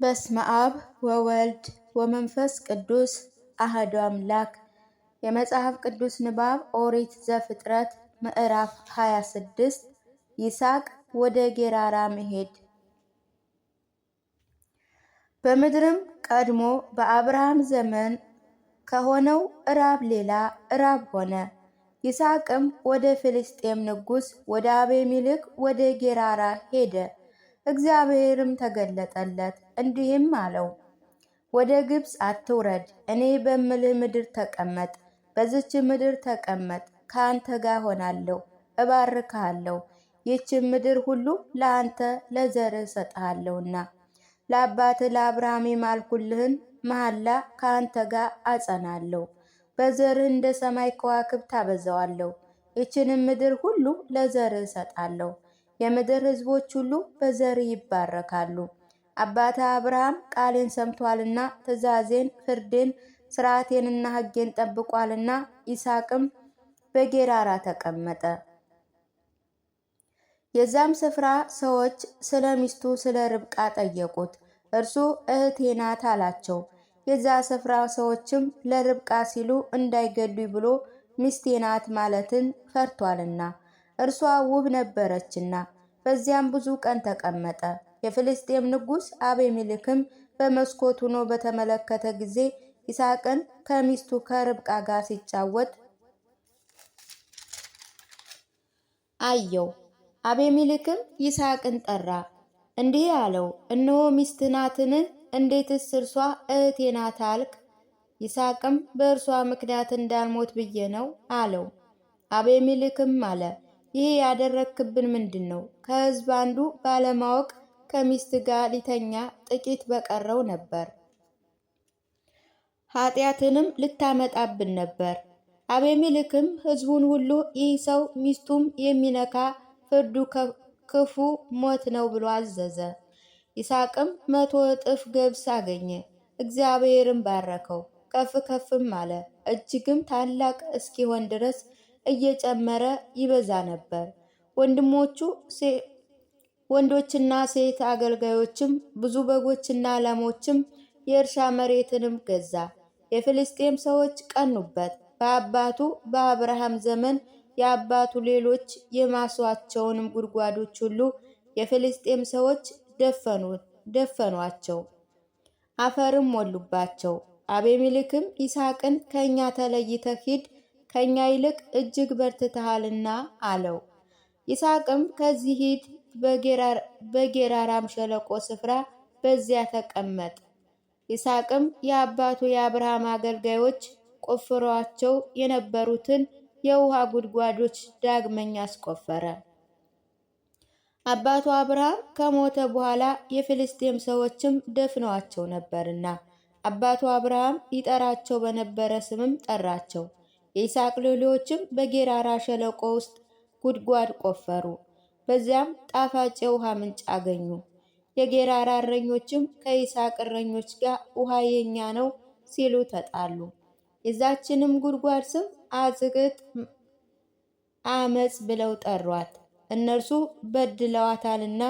በስመ አብ ወወልድ ወመንፈስ ቅዱስ አሐዱ አምላክ። የመጽሐፍ ቅዱስ ንባብ ኦሪት ዘፍጥረት ምዕራፍ 26 ይስሐቅ ወደ ጌራራ መሄድ። በምድርም ቀድሞ በአብርሃም ዘመን ከሆነው ራብ ሌላ ራብ ሆነ። ይስሐቅም ወደ ፍልስጤም ንጉሥ ወደ አቤሜሌክ ወደ ጌራራ ሄደ። እግዚአብሔርም ተገለጠለት እንዲህም አለው፣ ወደ ግብፅ አትውረድ፣ እኔ በምልህ ምድር ተቀመጥ። በዚች ምድር ተቀመጥ፣ ከአንተ ጋር ሆናለሁ፣ እባርክሃለሁ። ይህችን ምድር ሁሉ ለአንተ ለዘርህ እሰጥሃለሁና ለአባትህ ለአብርሃም የማልኩልህን መሐላ ከአንተ ጋር አጸናለሁ። በዘርህ እንደ ሰማይ ከዋክብት አበዛዋለሁ። ይህችንም ምድር ሁሉ ለዘርህ እሰጣለሁ። የምድር ሕዝቦች ሁሉ በዘርህ ይባረካሉ። አባትህ አብርሃም ቃሌን ሰምቷልና ትእዛዜን፣ ፍርዴን፣ ሥርዓቴንና ሕጌን ጠብቋልና። ይስሐቅም በጌራራ ተቀመጠ። የዛም ስፍራ ሰዎች ስለ ሚስቱ ስለ ርብቃ ጠየቁት። እርሱ እህቴ ናት አላቸው። የዛ ስፍራ ሰዎችም ለርብቃ ሲሉ እንዳይገሉኝ ብሎ ሚስቴ ናት ማለትን ፈርቷልና እርሷ ውብ ነበረችና። በዚያም ብዙ ቀን ተቀመጠ። የፍልስጤም ንጉሥ አቤሜሌክም በመስኮት ሆኖ በተመለከተ ጊዜ ይስሐቅን ከሚስቱ ከርብቃ ጋር ሲጫወት አየው። አቤሜሌክም ይስሐቅን ጠራ፣ እንዲህ አለው፣ እነሆ ሚስት ናትን? እንዴትስ እርሷ እህቴ ናት አልክ? ይስሐቅም በእርሷ ምክንያት እንዳልሞት ብዬ ነው አለው። አቤሜሌክም አለ፣ ይህ ያደረክብን ምንድን ነው? ከሕዝብ አንዱ ባለማወቅ ከሚስት ጋር ሊተኛ ጥቂት በቀረው ነበር፣ ኃጢአትንም ልታመጣብን ነበር። አቤሜሌክም ሕዝቡን ሁሉ ይህ ሰው ሚስቱም የሚነካ ፍርዱ ክፉ ሞት ነው ብሎ አዘዘ። ይስሐቅም 100 እጥፍ ገብስ አገኘ። እግዚአብሔርም ባረከው፣ ከፍ ከፍም አለ፣ እጅግም ታላቅ እስኪሆን ድረስ እየጨመረ ይበዛ ነበር። ወንዶችና ሴት አገልጋዮችም ብዙ በጎችና ላሞችም የእርሻ መሬትንም ገዛ። የፍልስጤም ሰዎች ቀኑበት። በአባቱ በአብርሃም ዘመን የአባቱ ሌሎች የማሷቸውንም ጉድጓዶች ሁሉ የፍልስጤም ሰዎች ደፈኗቸው፣ አፈርም ሞሉባቸው። አቤሜሌክም ይስሐቅን ከእኛ ተለይተህ ሂድ፣ ከእኛ ይልቅ እጅግ በርትተሃልና አለው። ይስሐቅም ከዚህ ሂድ፣ በጌራራም ሸለቆ ስፍራ በዚያ ተቀመጥ። ይስሐቅም የአባቱ የአብርሃም አገልጋዮች ቆፍረዋቸው የነበሩትን የውሃ ጉድጓዶች ዳግመኛ አስቆፈረ። አባቱ አብርሃም ከሞተ በኋላ የፍልስጤም ሰዎችም ደፍነዋቸው ነበርና አባቱ አብርሃም ይጠራቸው በነበረ ስምም ጠራቸው። የይስሐቅ ሎሌዎችም በጌራራ ሸለቆ ውስጥ ጉድጓድ ቆፈሩ። በዚያም ጣፋጭ የውሃ ምንጭ አገኙ። የጌራራ እረኞችም ከይስሐቅ እረኞች ጋር ውሃ የኛ ነው ሲሉ ተጣሉ። የዛችንም ጉድጓድ ስም አዝቅጥ አመፅ ብለው ጠሯት፣ እነርሱ በድለዋታልና።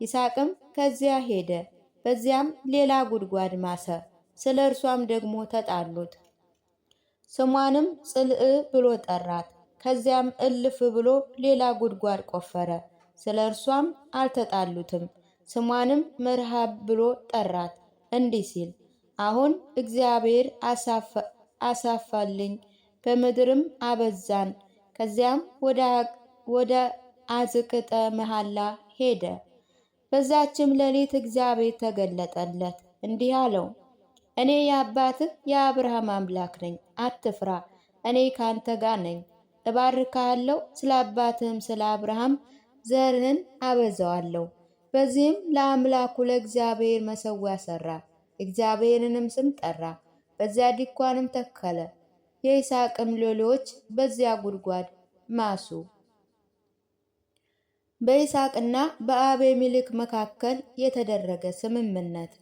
ይስሐቅም ከዚያ ሄደ፣ በዚያም ሌላ ጉድጓድ ማሰ። ስለ እርሷም ደግሞ ተጣሉት። ስሟንም ጽልዕ ብሎ ጠራት። ከዚያም እልፍ ብሎ ሌላ ጉድጓድ ቆፈረ። ስለ እርሷም አልተጣሉትም። ስሟንም መርሃብ ብሎ ጠራት፣ እንዲህ ሲል፣ አሁን እግዚአብሔር አሳፋልኝ፣ በምድርም አበዛን። ከዚያም ወደ አዝቅጠ መሐላ ሄደ። በዛችም ሌሊት እግዚአብሔር ተገለጠለት እንዲህ አለው፣ እኔ የአባትህ የአብርሃም አምላክ ነኝ፣ አትፍራ፣ እኔ ካንተ ጋር ነኝ፣ እባርክሃለሁ፣ ስለ አባትህም ስለ አብርሃም ዘርህን አበዛዋለሁ። በዚህም ለአምላኩ ለእግዚአብሔር መሠዊያ ሠራ፣ እግዚአብሔርንም ስም ጠራ። በዚያ ድንኳንም ተከለ። የይስሐቅም ሎሌዎች በዚያ ጉድጓድ ማሱ። በይስሐቅና በአቤሜሌክ መካከል የተደረገ ስምምነት።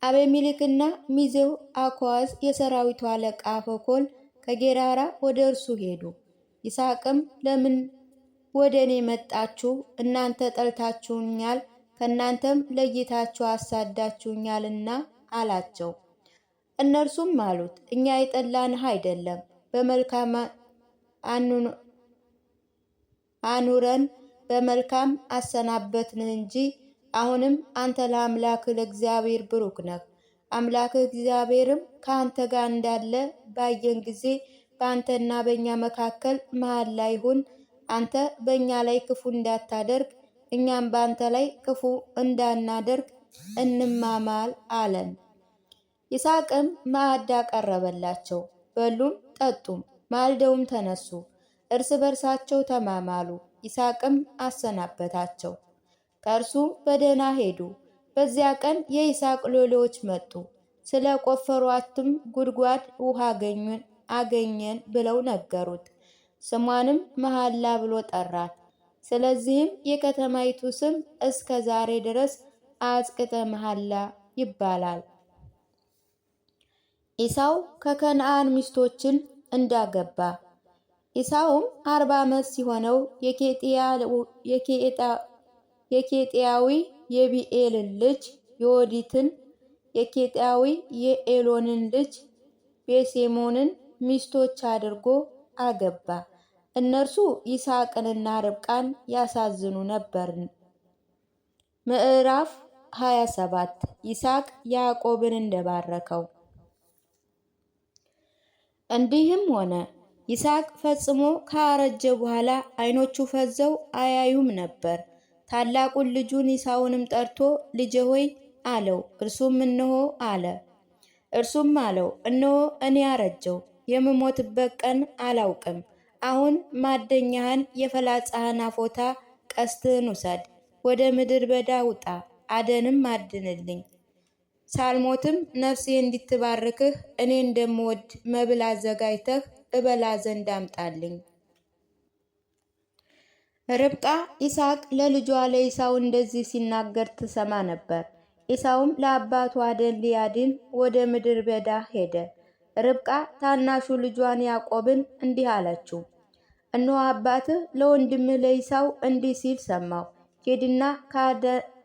አቤሜሌክና ሚዜው አኮዓዝ የሰራዊቱ አለቃ ፈኮል ከጌራራ ወደ እርሱ ሄዱ። ይስሐቅም ለምን ወደ እኔ መጣችሁ? እናንተ ጠልታችሁኛል፣ ከእናንተም ለይታችሁ አሳዳችሁኛልና አላቸው። እነርሱም አሉት፣ እኛ የጠላንህ አይደለም፣ በመልካም አኑረን በመልካም አሰናበትንህ እንጂ። አሁንም አንተ ለአምላክህ ለእግዚአብሔር ብሩክ ነህ። አምላክህ እግዚአብሔርም ከአንተ ጋር እንዳለ ባየን ጊዜ በአንተና በእኛ መካከል መሐላ ይሁን። አንተ በእኛ ላይ ክፉ እንዳታደርግ፣ እኛም በአንተ ላይ ክፉ እንዳናደርግ እንማማል አለን። ይስሐቅም ማዕድ አቀረበላቸው። በሉም ጠጡም፣ ማልደውም ተነሱ፣ እርስ በርሳቸው ተማማሉ። ይስሐቅም አሰናበታቸው፣ ከእርሱ በደህና ሄዱ። በዚያ ቀን የይስሐቅ ሎሌዎች መጡ፣ ስለ ቆፈሯትም ጉድጓድ ውሃ አገኘን ብለው ነገሩት። ስሟንም መሐላ ብሎ ጠራት። ስለዚህም የከተማይቱ ስም እስከ ዛሬ ድረስ አጽቅተ መሐላ ይባላል። ኢሳው ከከነዓን ሚስቶችን እንዳገባ። ኢሳውም 40 ዓመት ሲሆነው የኬጢያዊ የቢኤልን ልጅ የወዲትን፣ የኬጢያዊ የኤሎንን ልጅ ቤሴሞንን ሚስቶች አድርጎ አገባ። እነርሱ ይስሐቅንና ርብቃን ያሳዝኑ ነበር። ምዕራፍ 27 ይስሐቅ ያዕቆብን እንደባረከው። እንዲህም ሆነ ይስሐቅ ፈጽሞ ካረጀ በኋላ ዓይኖቹ ፈዘው አያዩም ነበር። ታላቁን ልጁን ኢሳውንም ጠርቶ ልጄ ሆይ አለው። እርሱም እነሆ አለ። እርሱም አለው እነሆ እኔ አረጀው፣ የምሞትበት ቀን አላውቅም። አሁን ማደኛህን የፈላጻህን አፎታ ቀስትህን ውሰድ፣ ወደ ምድር በዳ ውጣ፣ አደንም አድንልኝ። ሳልሞትም ነፍሴ እንድትባርክህ እኔ እንደምወድ መብል አዘጋጅተህ እበላ ዘንድ አምጣልኝ። ርብቃ ይስሐቅ ለልጇ ለኢሳው እንደዚህ ሲናገር ትሰማ ነበር። ኢሳውም ለአባቱ አደን ሊያድን ወደ ምድር በዳ ሄደ። ርብቃ ታናሹ ልጇን ያዕቆብን እንዲህ አለችው፣ እነሆ አባትህ ለወንድምህ ለኢሳው እንዲህ ሲል ሰማው። ሂድና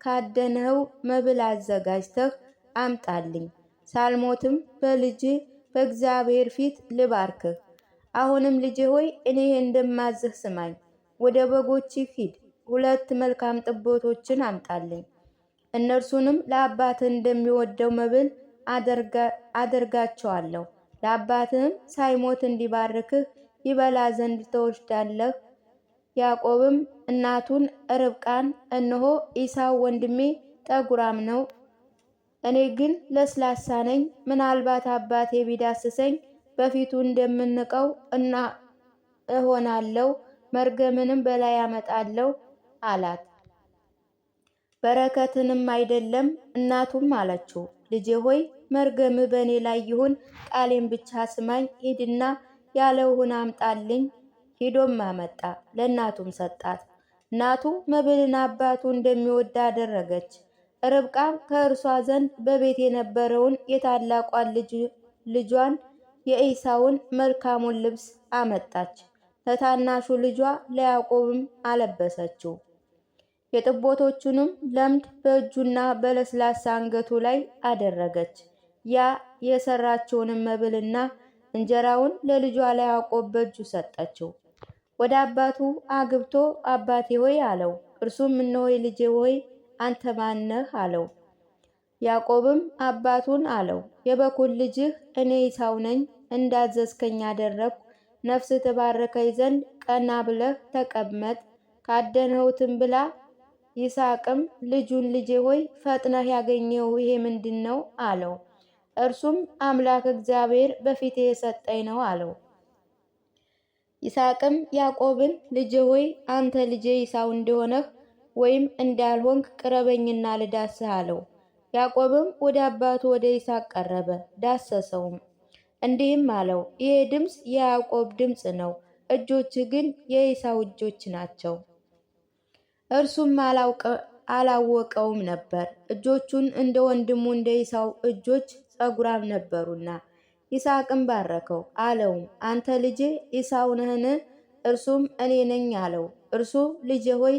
ካደነኸው መብል አዘጋጅተህ አምጣልኝ፣ ሳልሞትም በልጅህ በእግዚአብሔር ፊት ልባርክህ። አሁንም ልጄ ሆይ እኔ እንደማዝህ ስማኝ። ወደ በጎች ሂድ፣ 2 መልካም ጥቦቶችን አምጣልኝ። እነርሱንም ለአባትህ እንደሚወደው መብል አደርጋቸዋለሁ። ለአባትህም ሳይሞት እንዲባርክህ ይበላ ዘንድ ትወስዳለህ። ያዕቆብም እናቱን ርብቃን እነሆ ኢሳው ወንድሜ ጠጉራም ነው፣ እኔ ግን ለስላሳ ነኝ። ምናልባት አባቴ ቢዳስሰኝ በፊቱ እንደምንቀው እና እሆናለሁ፣ መርገምንም በላይ አመጣለሁ አላት። በረከትንም አይደለም። እናቱም አለችው፣ ልጄ ሆይ መርገምህ በእኔ ላይ ይሁን፣ ቃሌን ብቻ ስማኝ። ሂድና ያለውህን አምጣልኝ። ሂዶም አመጣ፣ ለእናቱም ሰጣት። እናቱ መብልን አባቱ እንደሚወድ አደረገች። ርብቃም ከእርሷ ዘንድ በቤት የነበረውን የታላቋን ልጇን የኢሳውን መልካሙን ልብስ አመጣች፣ ለታናሹ ልጇ ለያዕቆብም አለበሰችው። የጥቦቶቹንም ለምድ በእጁና በለስላሳ አንገቱ ላይ አደረገች። ያ የሰራችውንም መብልና እንጀራውን ለልጇ ለያዕቆብ በእጁ ሰጠችው። ወደ አባቱ አግብቶ አባቴ ሆይ አለው። እርሱም እነሆ ልጄ ሆይ አንተ ማነህ አለው። ያዕቆብም አባቱን አለው፣ የበኩር ልጅህ እኔ ኢሳው ነኝ። እንዳዘዝከኝ አደረግኩ። ነፍስ ተባረከኝ ዘንድ ቀና ብለህ ተቀመጥ፣ ካደንኸውትም ብላ። ይስሐቅም ልጁን ልጄ ሆይ ፈጥነህ ያገኘው ይሄ ምንድን ነው አለው። እርሱም አምላክ እግዚአብሔር በፊቴ የሰጠኝ ነው አለው። ይስሐቅም ያዕቆብን ልጄ ሆይ አንተ ልጄ ኢሳው እንደሆነህ ወይም እንዳልሆንክ ቅረበኝና ልዳስህ አለው። ያዕቆብም ወደ አባቱ ወደ ይስሐቅ ቀረበ፣ ዳሰሰውም፣ እንዲህም አለው፣ ይሄ ድምፅ የያዕቆብ ድምፅ ነው፣ እጆችህ ግን የኢሳው እጆች ናቸው። እርሱም አላወቀውም ነበር፣ እጆቹን እንደ ወንድሙ እንደ ኢሳው እጆች ጸጉራም ነበሩና። ይስሐቅም ባረከው፣ አለውም፣ አንተ ልጄ ኢሳው ነህን? እርሱም እኔ ነኝ አለው። እርሱ ልጄ ሆይ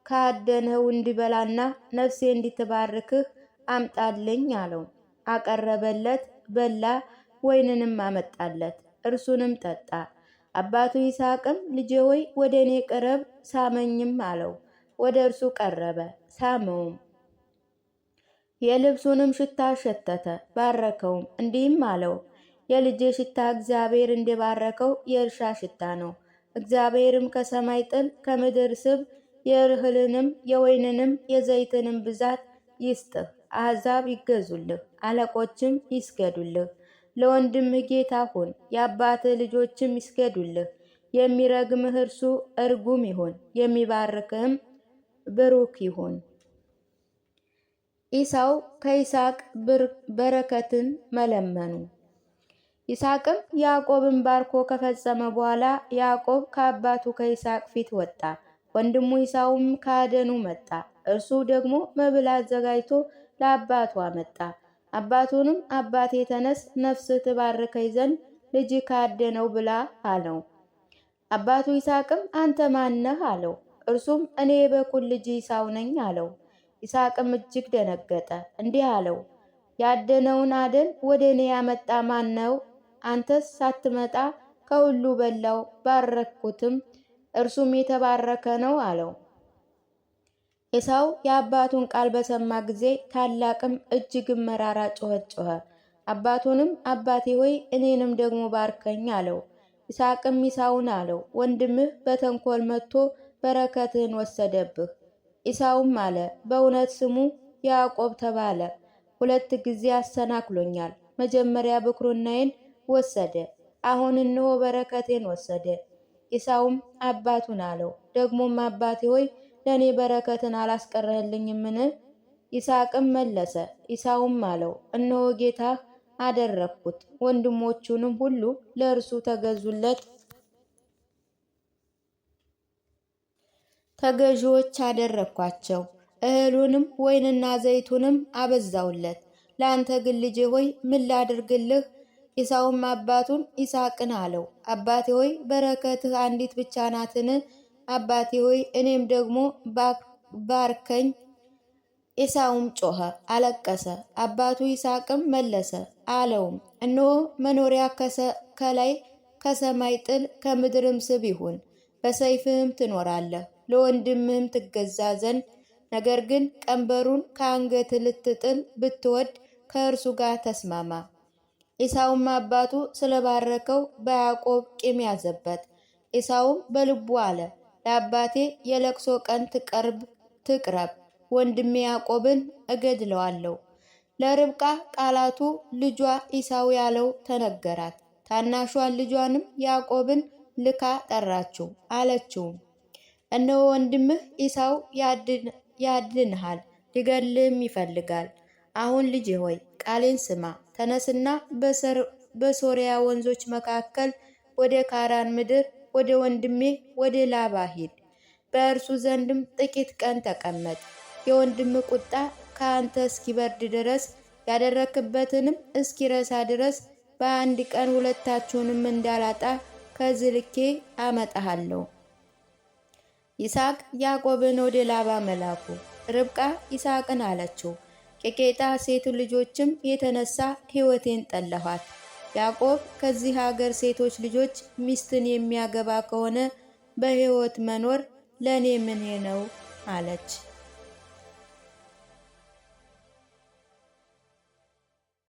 ካደነው እንዲበላና ነፍሴ እንድትባርክህ አምጣልኝ አለው። አቀረበለት፣ በላ፣ ወይንንም አመጣለት፣ እርሱንም ጠጣ። አባቱ ይስሐቅም ልጄ ሆይ ወደ እኔ ቅረብ ሳመኝም አለው። ወደ እርሱ ቀረበ፣ ሳመውም። የልብሱንም ሽታ ሸተተ፣ ባረከውም፣ እንዲህም አለው የልጄ ሽታ እግዚአብሔር እንደባረከው የእርሻ ሽታ ነው። እግዚአብሔርም ከሰማይ ጥል ከምድር ስብ የእህልንም የወይንንም የዘይትንም ብዛት ይስጥህ። አሕዛብ ይገዙልህ፣ አለቆችም ይስገዱልህ። ለወንድምህ ጌታ ሁን፣ የአባትህ ልጆችም ይስገዱልህ። የሚረግምህ እርሱ እርጉም ይሁን፣ የሚባርክህም ብሩክ ይሁን። ኢሳው ከይስሐቅ በረከትን መለመኑ። ይስሐቅም ያዕቆብን ባርኮ ከፈጸመ በኋላ ያዕቆብ ከአባቱ ከይስሐቅ ፊት ወጣ። ወንድሙ ኢሳውም ከአደኑ መጣ። እርሱ ደግሞ መብል አዘጋጅቶ ለአባቱ አመጣ። አባቱንም አባቴ ተነስ፣ ነፍስህ ትባርከኝ ዘንድ ልጅ ካደነው ብላ አለው። አባቱ ይስሐቅም አንተ ማነህ አለው። እርሱም እኔ የበኩር ልጅ ኢሳው ነኝ አለው። ይስሐቅም እጅግ ደነገጠ፣ እንዲህ አለው ያደነውን አደን ወደ እኔ ያመጣ ማን ነው? አንተስ ሳትመጣ ከሁሉ በላው፣ ባረኩትም፣ እርሱም የተባረከ ነው አለው። ኤሳው የአባቱን ቃል በሰማ ጊዜ ታላቅም እጅግም መራራ ጩኸት ጮኸ። አባቱንም አባቴ ሆይ እኔንም ደግሞ ባርከኝ አለው። ይስሐቅም ኢሳውን አለው ወንድምህ በተንኮል መጥቶ በረከትህን ወሰደብህ። ኢሳውም አለ በእውነት ስሙ ያዕቆብ ተባለ። 2 ጊዜ አሰናክሎኛል። መጀመሪያ ብኩርናዬን ወሰደ፣ አሁን እነሆ በረከቴን ወሰደ። ኢሳውም አባቱን አለው ደግሞም አባቴ ሆይ ለእኔ በረከትን አላስቀረህልኝምን? ይስሐቅም መለሰ። ኢሳውም አለው እነሆ ጌታህ አደረግኩት፣ ወንድሞቹንም ሁሉ ለእርሱ ተገዥዎች አደረግኳቸው፣ እህሉንም ወይንና ዘይቱንም አበዛውለት። ለአንተ ግን ልጄ ሆይ ምን ላድርግልህ? ኢሳውም አባቱን ይስሐቅን አለው አባቴ ሆይ በረከትህ አንዲት ብቻ ናትን? አባቴ ሆይ እኔም ደግሞ ባርከኝ። ኢሳውም ጮኸ፣ አለቀሰ። አባቱ ይስሐቅም መለሰ አለውም እነሆ መኖሪያ ከላይ ከሰማይ ጥል ከምድርም ስብ ይሁን፣ በሰይፍህም ትኖራለህ፣ ለወንድምህም ትገዛ ዘንድ። ነገር ግን ቀንበሩን ከአንገት ልትጥል ብትወድ ከእርሱ ጋር ተስማማ። ኢሳውም አባቱ ስለባረከው በያዕቆብ ቂም ያዘበት። ኢሳውም በልቡ አለ ለአባቴ የለቅሶ ቀን ትቅረብ፣ ወንድሜ ያዕቆብን እገድለዋለሁ። ለርብቃ ቃላቱ ልጇ ኢሳው ያለው ተነገራት። ታናሿን ልጇንም ያዕቆብን ልካ ጠራችው፣ አለችውም እነሆ ወንድምህ ኢሳው ያድንሃል፣ ሊገድልህም ይፈልጋል። አሁን ልጄ ሆይ ቃሌን ስማ፣ ተነስና በሶርያ ወንዞች መካከል ወደ ካራን ምድር ወደ ወንድሜ ወደ ላባ ሂድ። በእርሱ ዘንድም ጥቂት ቀን ተቀመጥ። የወንድም ቁጣ ከአንተ እስኪበርድ ድረስ ያደረክበትንም እስኪረሳ ድረስ በአንድ ቀን ሁለታችሁንም እንዳላጣ ከዚህ ልኬ አመጣሃለሁ። ይስሐቅ ያዕቆብን ወደ ላባ መላኩ። ርብቃ ይስሐቅን አለችው ከቄጣ ሴት ልጆችም የተነሳ ሕይወቴን ጠለኋት። ያዕቆብ ከዚህ ሀገር ሴቶች ልጆች ሚስትን የሚያገባ ከሆነ በሕይወት መኖር ለእኔ ምን ነው አለች።